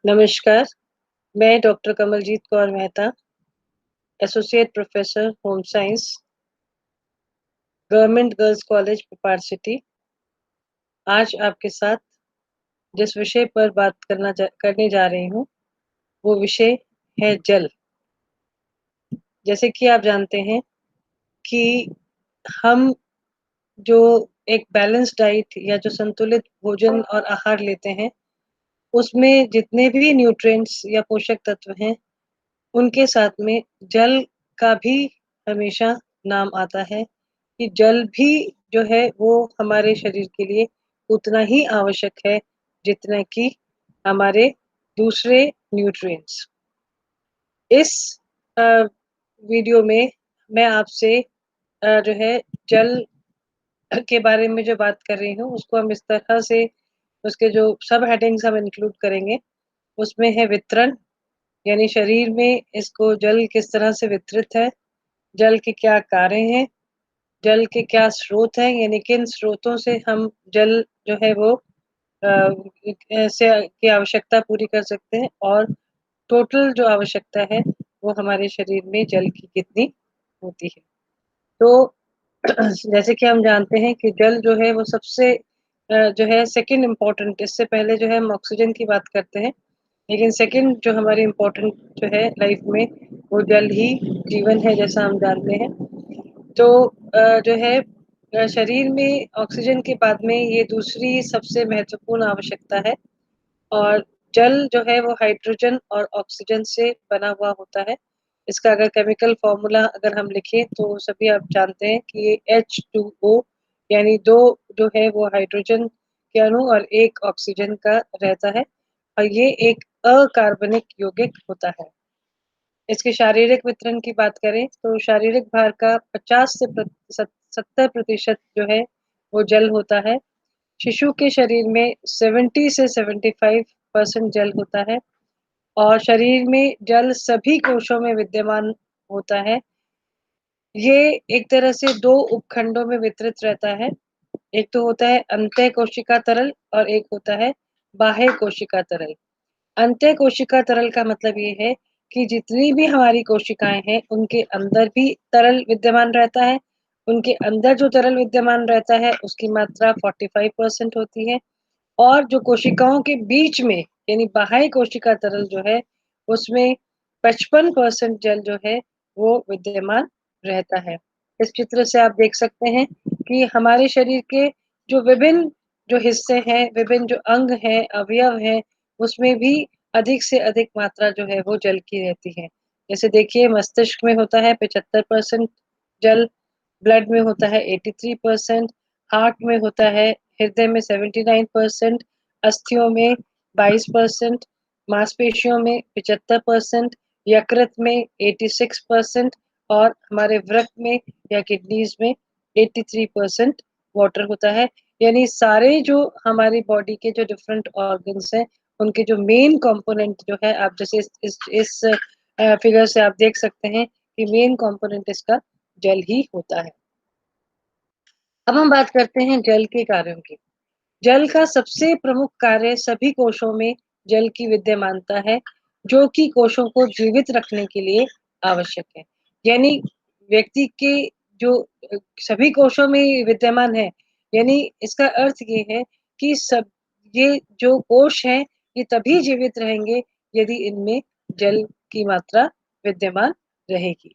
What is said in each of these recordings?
नमस्कार, मैं doctor Kamaljit Kaur Mehta, associate professor home science, government girls college Bhopal city. आज आपके साथ जिस विषय पर बात करने जा रही हूँ, वो विषय है जल। जैसे कि आप जानते हैं कि हम जो एक बैलेंस डाइट या जो संतुलित भोजन और आहार लेते हैं, उसमें जितने भी न्यूट्रिएंट्स या पोषक तत्व हैं, उनके साथ में जल का भी हमेशा नाम आता है कि जल भी जो है वो हमारे शरीर के लिए उतना ही आवश्यक है जितना कि हमारे दूसरे न्यूट्रिएंट्स। इस अ, वीडियो में मैं आपसे जो है जल के बारे में जो बात कर रही हूँ उसको हम इस तरह से उसके जो सब हेडिंग्स हम इंक्लूड करेंगे, उसमें है वितरण, यानी शरीर में इसको जल किस तरह से वितरित है, जल के क्या कार्य हैं, जल के क्या स्रोत हैं, यानी किन स्रोतों से हम जल जो है वो से की आवश्यकता पूरी कर सकते हैं और टोटल जो आवश्यकता है वो हमारे शरीर में जल की कितनी होती है। तो जैसे कि हम जानते हैं कि जल जो है वो सबसे जो है सेकंड इम्पोर्टेंट, इससे पहले जो है हम ऑक्सीजन की बात करते हैं, लेकिन सेकंड जो हमारी इम्पोर्टेंट जो है लाइफ में वो जल ही जीवन है जैसा हम जानते हैं। तो जो है शरीर में ऑक्सीजन के बाद में ये दूसरी सबसे महत्वपूर्ण आवश्यकता है और जल जो है वो हाइड्रोजन और ऑक्सीजन से बना हुआ होता है। इसका अगर केमिकल फ़ॉर्मूला अगर हम लिखें तो सभी आप जानते हैं कि ये H2O, यानी 2 जो है वो हाइड्रोजन के अणु और 1 ऑक्सीजन का रहता है और ये एक अकार्बनिक यौगिक होता है। इसके शारीरिक वितरण की बात करें तो शारीरिक भार का 50 से 70% जो है वो जल होता है। शिशु के शरीर में 70 से 75% जल होता है और शरीर में जल सभी कोशों में विद्यमान होता है। ये एक तरह से 2 उपखंडों में वितरित रहता है। एक तो होता है अंतः कोशिका तरल और एक होता है बाह्य कोशिका तरल। अंतः कोशिका तरल का मतलब ये है कि जितनी भी हमारी कोशिकाएं हैं उनके अंदर भी तरल विद्यमान रहता है। उनके अंदर जो तरल विद्यमान रहता है उसकी मात्रा 45% होती है और जो कोशिकाओं के बीच में यानी बाह्य कोशिका तरल जो है उसमें 55% जल जो है वो विद्यमान रहता है। इस चित्र से आप देख सकते हैं कि हमारे शरीर के जो विभिन्न जो हिस्से हैं, विभिन्न जो अंग हैं, अवयव हैं, उसमें भी अधिक से अधिक मात्रा जो है वो जल की रहती है। जैसे देखिए मस्तिष्क में होता है 75% जल, ब्लड में होता है 83%, हार्ट में होता है, हृदय में 79%, अस्थियों में 22%, मांसपेशियों में 75%, यकृत में 86% और हमारे वृक्क में या किडनीज में 83% वाटर होता है। यानी सारे जो हमारी बॉडी के जो डिफरेंट ऑर्गन्स हैं, उनके जो मेन कंपोनेंट जो है आप जैसे इस फिगर से आप देख सकते हैं कि मेन कंपोनेंट इसका जल ही होता है। अब हम बात करते हैं जल के कार्यों की। जल का सबसे प्रमुख कार्य सभी कोशों में जल की विद्यमानता है, जो कि कोशों को जीवित रखने के लिए आवश्यक है। यानी व्यक्ति के जो सभी कोशों में विद्यमान है, यानी इसका अर्थ ये है कि सब ये जो कोश हैं, ये तभी जीवित रहेंगे यदि इनमें जल की मात्रा विद्यमान रहेगी।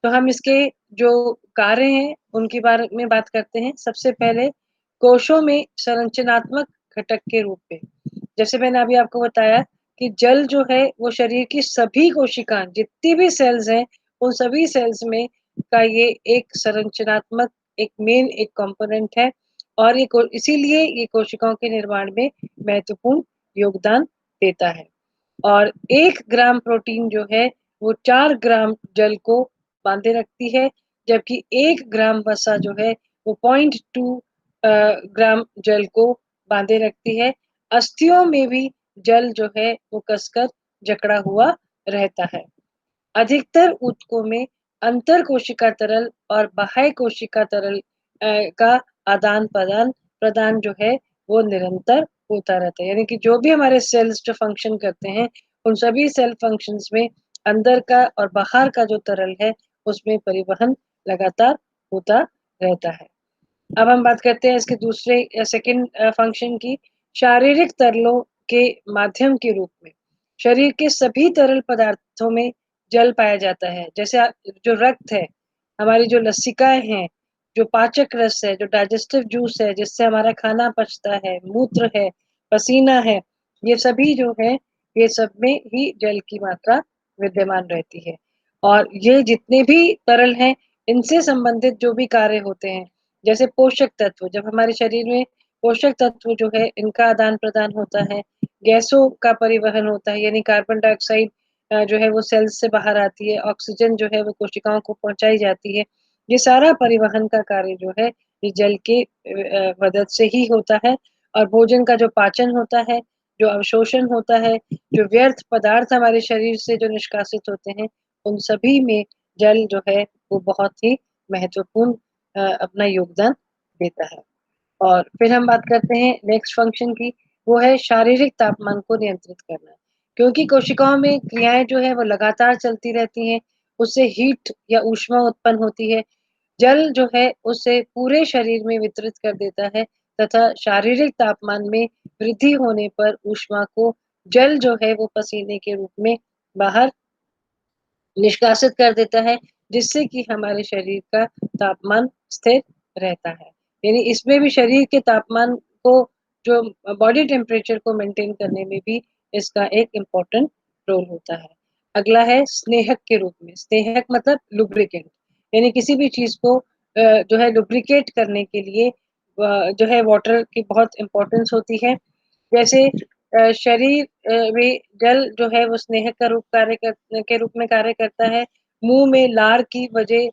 तो हम इसके जो कार्य हैं, उनके बारे में बात करते हैं। सबसे पहले कोशों में संरचनात्मक घटक के रूप में, जैसे मैंने अभी आपको बताया कि जल जो है वो शरीर की सभी कोशिकाएँ जितनी भी सेल्स हैं, उन सभी सेल्स में का ये एक संरचनात्मक एक मेन एक कंपोनेंट है और ये को इसीलिए ये कोशिकाओं के निर्माण में महत्वपूर्ण योगदान देता है। और 1 ग्राम प्रोटीन जो है वो 4 ग्राम जल को बाँधे रखती है, जबकि 1 ग्राम वसा जो है वो 0.2 ग्राम जल को बाँधे रखती है। अस्थियों में भी जल जो है वो कसकर जकड़ा हुआ रहता है। अधिकतर ऊतकों में अंतर कोशिका तरल और बाह्य कोशिका तरल का आदान-प्रदान प्रदान जो है वो निरंतर होता रहता है। यानी कि जो भी हमारे सेल्स जो फंक्शन करते हैं, उन सभी सेल फंक्शंस में अंदर का और बाहर का जो तरल है, उसमें परिवहन लगातार होता रहता है। अब हम बात करते हैं इसके दूसरे सेकंड फंक्शन की, शारीरिक तरलों के माध्यम के रूप में। शरीर के सभी तरल पदार्थों में जल पाया जाता है। जैसे जो रक्त है, हमारी जो लसिकाएँ हैं, जो पाचक रस है, जो डाइजेस्टिव जूस है, जिससे हमारा खाना पचता है, मूत्र है, पसीना है, ये सभी जो है, ये सब में ही जल की मात्रा विद्यमान रहती है। और ये जितने भी तरल हैं, इनसे संबंधित जो भी कार्य होते हैं, जैसे पोषक तत्व, जब हमारे शरीर में पोषक तत्व जो है इनका आदान-प्रदान होता है, गैसों का परिवहन होता है, यानी कार्बन डाइऑक्साइड जो है वो सेल्स से बाहर आती है, ऑक्सीजन जो है वो कोशिकाओं को पहुँचाई जाती है। ये सारा परिवहन का कार्य जो है ये जल के मदद से ही होता है। और भोजन का जो पाचन होता है, जो अवशोषण होता है, जो व्यर्थ पदार्थ हमारे शरीर से जो निष्कासित होते हैं, उन सभी में जल जो है वो बहुत ही महत्वपूर्ण अपना योगदान देता है। और फिर हम बात करते हैं नेक्स्ट फंक्शन की, वो है शारीरिक तापमान को नियंत्रित करना। क्योंकि कोशिकाओं में क्रियाएँ जो है वो लगातार चलती रहती हैं, उससे हीट या ऊष्मा उत्पन्न होती है। जल जो है उसे पूरे शरीर में वितरित कर देता है तथा शारीरिक तापमान में वृद्धि होने पर ऊष्मा को जल जो है वो पसीने के रूप में बाहर निष्कासित कर देता है, जिससे कि हमारे शरीर का तापमान स्थिर रहता है। यानी इसमें भी शरीर के तापमान को जो बॉडी टेम्परेचर को मेंटेन करने में भी इसका एक इम्पोर्टेंट रोल होता है। अगला है स्नेहक के रूप में, स्नेहक मतलब लुब्रिकेंट, यानी किसी भी चीज़ को जो है लुब्रिकेट करने के लिए जो है वाटर की बहुत इम्पोर्टेंस होती है। जैसे शरीर में जल जो है वो स्नेहक का रूप कार्य कर के रूप में कार्य करता है। मुँह में लार की वजह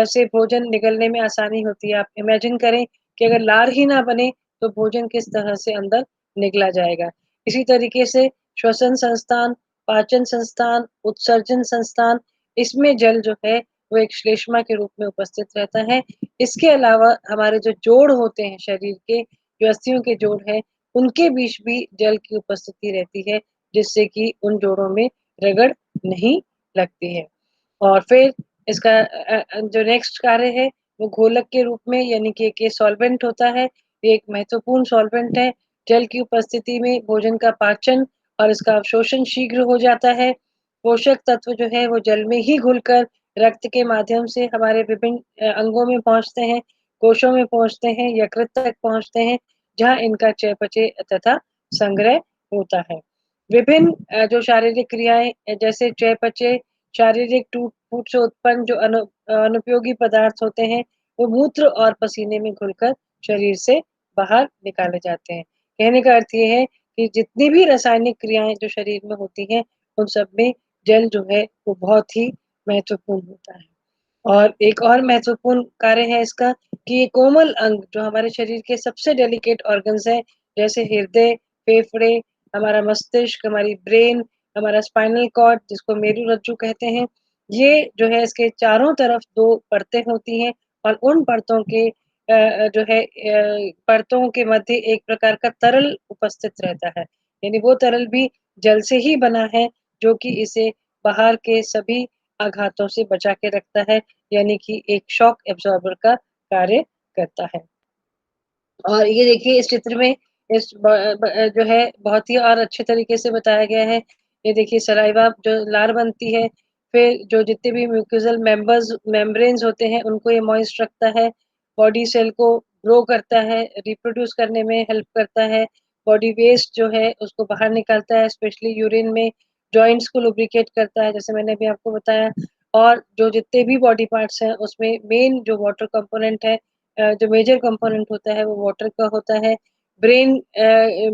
से भोजन निगलने में आसानी होती है। आप इमेजिन करें कि अगर लार ही ना बने, तो भोजन किस तरह से अंदर निगला जाएगा। इसी तरीके से श्वसन संस्थान, पाचन संस्थान, उत्सर्जन संस्थान, इसमें जल जो है वो एक श्लेष्मा के रूप में उपस्थित रहता है। इसके अलावा हमारे जो जोड़ होते हैं शरीर के, जो अस्थियों के जोड़ हैं, उनके बीच भी जल की उपस्थिति रहती है, जिससे कि उन जोड़ों में रगड़ नहीं लगती है। और फिर इसका जो नेक्स्ट कार्य है, वो घोलक के रूप में, यानी कि एक ये सॉल्वेंट होता है, ये एक महत्वपूर्ण सॉल्वेंट है। जल की उपस्थिति में भोजन का पाचन और इसका अवशोषण शीघ्र हो जाता है। पोषक तत्व जो है वो जल में ही घुलकर रक्त के माध्यम से हमारे विभिन्न अंगों में पहुँचते हैं, कोशों में पहुँचते हैं, यकृत तक पहुँचते हैं, जहाँ इनका चयापचय तथा संग्रह होता है। विभिन्न जो शारीरिक क्रियाएँ जैसे चयापचय, शारीरिक टूट-फूट से उत्पन्न जो अनुपयोगी पदार्थ होते हैं, वो मूत्र और पसीने में घुलकर शरीर से बाहर निकाले जाते हैं। कहने का अर्थ ये है कि जितनी भी रासायनिक क्रियाएँ जो शरीर में होती हैं, उन सब में जल जो है वो बहुत ही महत्वपूर्ण होता है। और एक और महत्वपूर्ण कार्य है इसका कि ये कोमल अंग जो हमारे शरीर के सबसे डेलिकेट ऑर्गन्स हैं, जैसे हृदय, फेफड़े, हमारा मस्तिष्क, हमारी ब्रेन, हमारा स्पाइनल कॉर्ड जिसको मेरुरज्जु कहते हैं, ये जो है इसके चारों तरफ 2 परतें होती हैं और उन परतों के जो है परतों के मध्य एक प्रकार का तरल उपस्थित रहता है। यानी वो तरल भी जल से ही बना है, जो कि इसे बाहर के सभी आघातों से बचा के रखता है, यानी कि एक शॉक एब्ज़ॉर्बर का कार्य करता है। और ये देखिए इस चित्र में इस जो है बहुत ही और अच्छे तरीके से बताया गया है। ये देखिए सलाइवा जो लार बनती है, फिर जो जितने भी म्यूकोसल मेम्ब्रेन्स होते हैं उनको ये मॉइस्ट रखता है, बॉडी सेल को ग्रो करता है, रिप्रोड्यूस करने में हेल्प करता है, बॉडी वेस्ट जो है उसको बाहर निकालता है, स्पेशली यूरिन में, जॉइंट्स को लुब्रिकेट करता है जैसे मैंने अभी आपको बताया। और जो जितने भी बॉडी पार्ट्स हैं उसमें मेन जो वाटर कंपोनेंट है, जो मेजर कंपोनेंट होता है वो वाटर का होता है। ब्रेन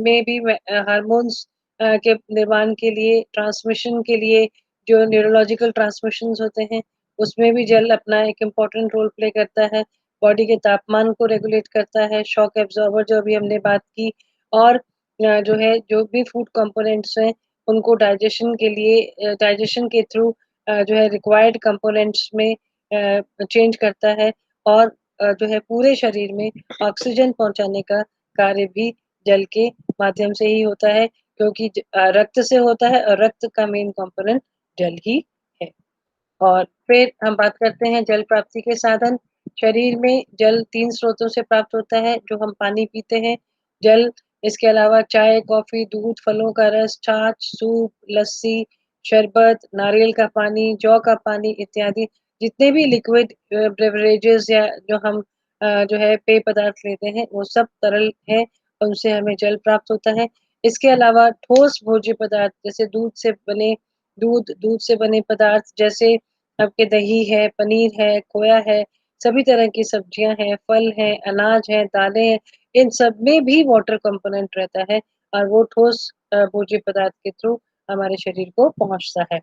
में भी हार्मोन्स के निर्माण के लिए, ट्रांसमिशन के लिए जो न्यूरोलॉजिकल ट्रांसमिशंस होते हैं, उसमें भी जल अपना एक इम्पोर्टेंट रोल प्ले करता है। बॉडी के तापमान को रेगुलेट करता है, शॉक एब्ज़ॉर्बर जो अभी हमने बात की। और जो है जो भी फूड कंपोनेंट्स हैं, उनको डाइजेशन के थ्रू जो है रिक्वायर्ड कंपोनेंट्स में चेंज करता है। और जो है पूरे शरीर में ऑक्सीजन पहुँचाने का कार्य भी जल के माध्यम से ही होता है क्योंकि रक्त से होता है और रक्त का मेन कंपोनेंट जल ही है। और फिर हम बात करते हैं जल प्राप्ति के साधन। शरीर में जल 3 स्रोतों से प्राप्त होता है, जो हम पानी पीते हैं। जल इसके अलावा चाय, कॉफ़ी, दूध, फलों का रस, छाछ, सूप, लस्सी, शरबत, नारियल का पानी, जौ का पानी इत्यादि जितने भी लिक्विड बेवरेजेस या जो हम जो है पेय पदार्थ लेते हैं, वो सब तरल हैं, उनसे हमें जल प्राप्त होता है। इसके अलावा ठोस भोज्य पदार्थ जैसे दूध से बने पदार्थ जैसे आपके दही है, पनीर है, खोया है, सभी तरह की सब्जियाँ हैं, फल हैं, अनाज हैं, दालें हैं, इन सब में भी वाटर कंपोनेंट रहता है और वो ठोस भोज्य पदार्थ के थ्रू हमारे शरीर को पहुँचता है।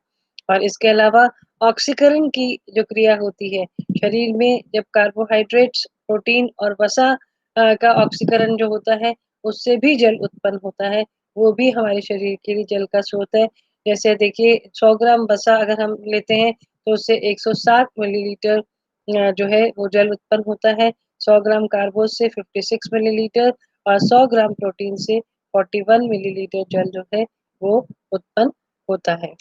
और इसके अलावा ऑक्सीकरण की जो क्रिया होती है, शरीर में जब कार्बोहाइड्रेट्स, प्रोटीन और वसा का ऑक्सीकरण जो होता है, उससे भी जल उत्पन्न होता है, वो भी हमारे शरीर के लिए जल का स्रोत है। जैसे देखिए 100 ग्राम वसा अगर हम लेते हैं तो उससे 160 मिलीलीटर जो है वो जल उत्पन्न होता है। 100 ग्राम कार्बोज से 56 मिलीलीटर और 100 ग्राम प्रोटीन से 41 मिलीलीटर जल जो है वो उत्पन्न होता है।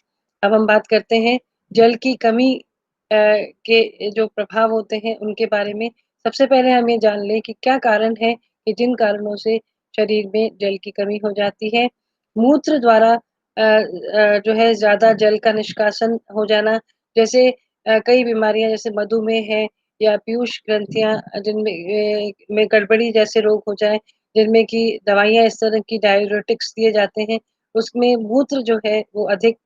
अब हम बात करते हैं जल की कमी के जो प्रभाव होते हैं उनके बारे में। सबसे पहले हम ये जान लें कि क्या कारण है कि जिन कारणों से शरीर में जल की कमी हो जाती है। मूत्र द्वारा जो है ज़्यादा जल का निष्कासन हो जाना, जैसे कई बीमारियाँ जैसे मधुमेह है या पीयूष ग्रंथियाँ जिनमें में गड़बड़ी जैसे रोग हो जाएँ, जिनमें कि दवाइयाँ इस तरह की डाययूरेटिक्स दिए जाते हैं, उसमें मूत्र जो है वो अधिक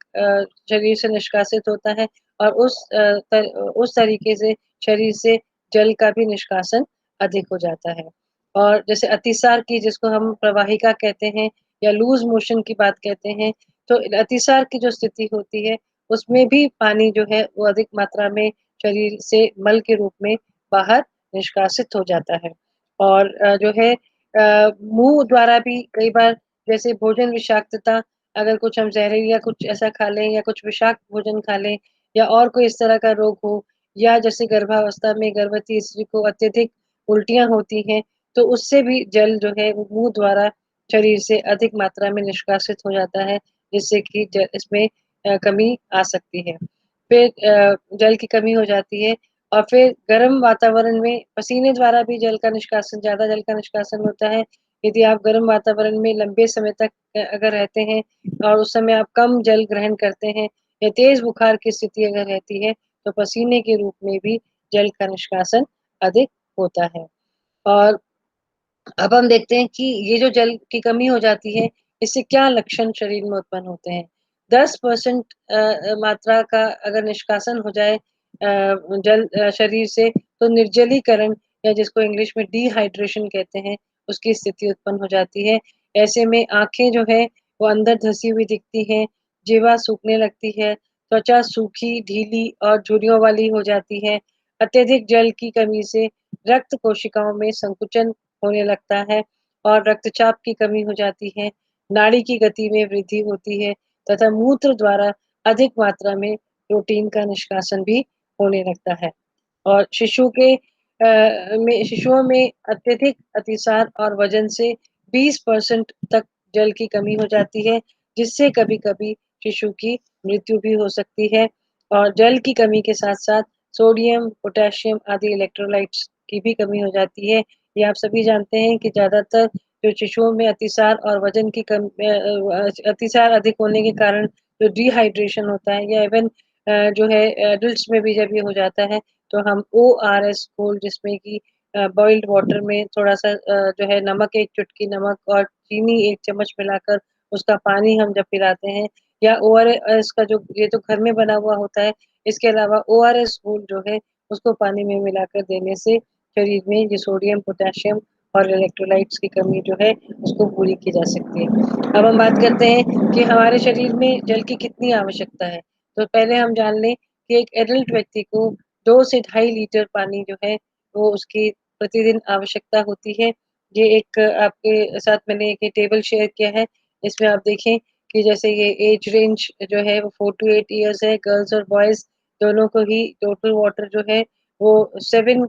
शरीर से निष्कासित होता है और उस तरीके से शरीर से जल का भी निष्कासन अधिक हो जाता है। और जैसे अतिसार की जिसको हम प्रवाहिका कहते हैं या लूज़ मोशन की बात कहते हैं, तो अतिसार की जो स्थिति होती है, उसमें भी पानी जो है वो अधिक मात्रा में शरीर से मल के रूप में बाहर निष्कासित हो जाता है। और जो है मुँह द्वारा भी कई बार जैसे भोजन विषाक्तता अगर कुछ हम ज़हरीला कुछ ऐसा खा लें या कुछ विषाक्त भोजन खा लें या और कोई इस तरह का रोग हो या जैसे गर्भावस्था में गर्भवती स्त्री को अत्यधिक उल्टियाँ होती हैं, तो उससे भी जल जो है वो मुँह द्वारा शरीर से अधिक मात्रा में निष्कासित हो जाता है, जिससे कि इसमें कमी आ सकती है। फिर जल की कमी हो जाती है और फिर गर्म वातावरण में पसीने द्वारा भी जल का निष्कासन ज़्यादा जल का निष्कासन होता है। यदि आप गर्म वातावरण में लंबे समय तक अगर रहते हैं और उस समय आप कम जल ग्रहण करते हैं या तेज़ बुखार की स्थिति अगर रहती है, तो पसीने के रूप में भी जल का निष्कासन अधिक होता है। और अब हम देखते हैं कि ये जो जल की कमी हो जाती है, इससे क्या लक्षण शरीर में उत्पन्न होते हैं। 10% मात्रा का अगर निष्कासन हो जाए शरीर से तो निर्जलीकरण या जिसको इंग्लिश में डिहाइड्रेशन कहते हैं, उसकी स्थिति उत्पन्न हो जाती है। ऐसे में आँखें जो है वो अंदर धँसी हुई दिखती हैं, जिह्वा सूखने लगती है, त्वचा सूखी, ढीली और झुर्रियों वाली हो जाती है। अत्यधिक जल की कमी से रक्त कोशिकाओं में संकुचन होने लगता है और रक्तचाप की कमी हो जाती है, नाड़ी की गति में वृद्धि होती है तथा मूत्र द्वारा अधिक मात्रा में प्रोटीन का निष्कासन भी होने लगता है। और शिशुओं में अत्यधिक अतिसार और वजन से 20% तक जल की कमी हो जाती है, जिससे कभी-कभी शिशु की मृत्यु भी हो सकती है और जल की कमी के साथ-साथ सोडियम, पोटेशियम आदि इलेक्ट्रोलाइट्स की भी कमी हो जाती है। ये आप सभी जानते हैं कि ज़्यादातर जो शिशुओं में अतिसार और वजन की अतिसार अधिक होने के कारण जो डिहाइड्रेशन होता है या इवन जो है एडल्ट्स में भी जब ये हो जाता है, तो हम ओआरएस घोल जिसमें कि बॉइल्ड वाटर में थोड़ा-सा जो है नमक 1 चुटकी नमक और चीनी 1 चम्मच मिलाकर उसका पानी हम जब पिलाते हैं या ओआरएस का जो ये तो घर में बना हुआ होता है, इसके अलावा ओआरएस घोल जो है उसको पानी में मिलाकर देने से शरीर में ये सोडियम, पोटेशियम और इलेक्ट्रोलाइट्स की कमी जो है उसको पूरी की जा सकती है। अब हम बात करते हैं कि हमारे शरीर में जल की कितनी आवश्यकता है। तो पहले हम जान लें कि एक एडल्ट व्यक्ति को 2 से ढाई लीटर पानी जो है वो उसकी प्रतिदिन आवश्यकता होती है। ये एक आपके साथ मैंने एक ये टेबल शेयर किया है। इसमें आप देखें कि जैसे ये एज रेंज जो है वो 4 टू 8 इयर्स है, गर्ल्स और बॉयज़ दोनों को ही टोटल वाटर जो है वो 7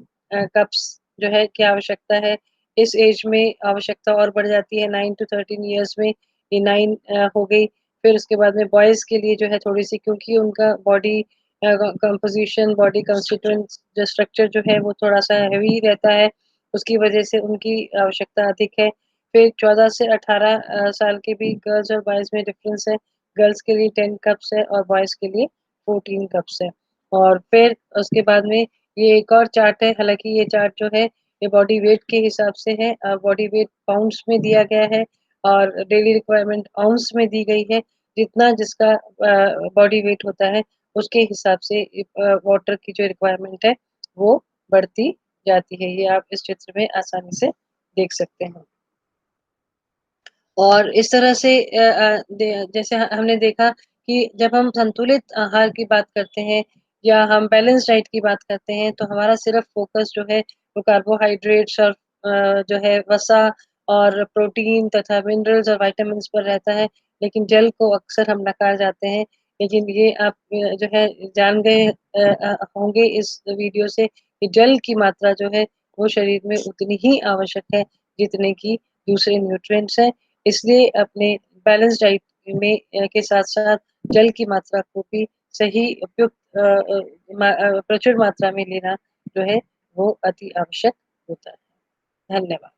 कप्स जो है की आवश्यकता है। इस एज में आवश्यकता और बढ़ जाती है 9 टू 13 इयर्स में ये 9 हो गई। फिर उसके बाद में बॉयज़ के लिए जो है थोड़ी-सी क्योंकि उनका बॉडी कंपोज़िशन, बॉडी कंस्टिट्यूएंट्स जो स्ट्रक्चर जो है वो थोड़ा-सा हेवी रहता है, उसकी वजह से उनकी आवश्यकता अधिक है। फिर 14 से 18 साल के भी गर्ल्स और बॉयज़ में डिफ़रेंस है। गर्ल्स के लिए 10 कप्स है और बॉयज़ के लिए 14 कप्स है। और फिर उसके बाद में ये एक और चार्ट है, हालाँकि ये चार्ट जो है ये बॉडी वेट के हिसाब से है। बॉडी वेट पाउंड्स में दिया गया है और डेली रिक्वायरमेंट आउंस में दी गई है। जितना जिसका बॉडी वेट होता है उसके हिसाब से वाटर की जो रिक्वायरमेंट है वो बढ़ती जाती है। ये आप इस चित्र में आसानी से देख सकते हैं। और इस तरह से जैसे हमने देखा कि जब हम संतुलित आहार की बात करते हैं या हम बैलेंस डाइट की बात करते हैं तो हमारा सिर्फ फोकस जो है वो कार्बोहाइड्रेट्स और जो है वसा और प्रोटीन तथा मिनरल्स और विटामिन्स पर रहता है लेकिन जल को अक्सर हम नकार जाते हैं लेकिन ये आप जो है जान गए होंगे इस वीडियो से कि जल की मात्रा जो है वो शरीर में उतनी ही आवश्यक है जितने की दूसरे न्यूट्रिएंट्स हैं इसलिए अपने बैलेंस डाइट में के साथ-साथ जल की मात्रा को भी सही उपयुक्त प्रचुर मात्रा में लेना जो है वो अति आवश्यक होता है। धन्यवाद।